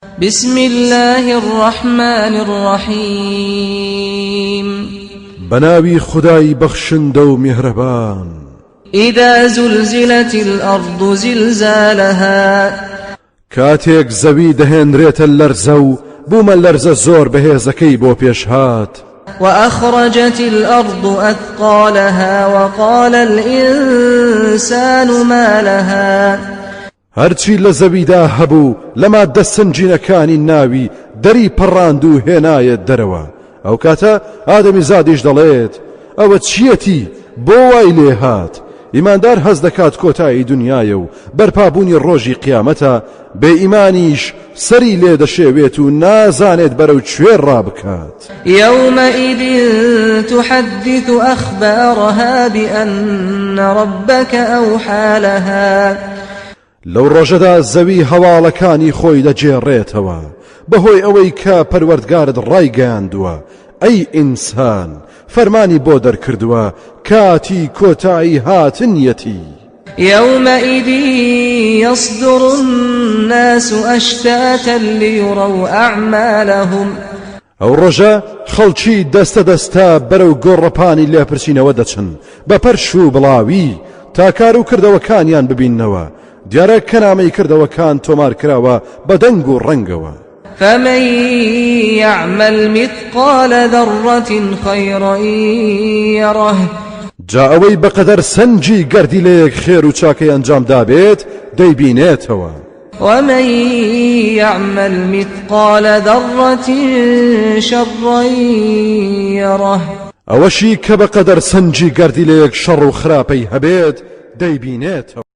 بسم الله الرحمن الرحيم بناوي خداي بخشندو مهربان إذا زلزلت الأرض زلزالها كاتيك زوي دهنريت اللرزو بوما اللرز زور بهيزكي بو بيشهات وأخرجت الأرض أثقالها وقال الإنسان ما لها هرچی لزويدا هبو لما دسنجينكاني ناوي دري پراندو هناية دروا او كاتا آدمي زاديش دليت او تشيتي بوواي ليهات ایماندار هەز دەکات کۆتایی دنیایە و بەرپابوونی ڕۆژی قیامەتە بێ ئیمانیش سەری لێ دەشێوێت و نازانێت بەرەو کوێ ڕابکات يومئذ تحدث أخبارها بأن ربك أوحى لها لەو ڕۆژەدا زەوی هەواڵەکانی خۆی دەجێڕێتەوە بەهۆی ئەوەی کە پەروەردگارت ڕایگەیاندووە ئەی ئینسان فەرمانی بۆ دەرکردووە کاتی کۆتایی هاتنیەتی يومئذ يصدر الناس أشتاتا ليروا أعمالهم ئەو ڕۆژە خەڵکی دەستە دەستا بەرەو گۆڕەپانی لێپرسینەوە دەچن بە پەرش و بڵاوی تا کار و کردەوەکانیان ببیننەوە دیارە کەنامەی کردەوەکان تۆمار کراوە بە دەنگ و ڕەنگەوە فمن يعمل مثقال ذرة خيرا يره جا ئەوەی بەقەدەر سەنجی گەردی لەیەک خێر و چاکەی ئەنجام دابێت دەیبینێتەوە ومن يعمل مثقال ذرة شرا يره ئەوەشی کە بەقەدەر سەنجی گەردی لەیەک شەڕ و خراپەی هەبێت دەیبینێتەوە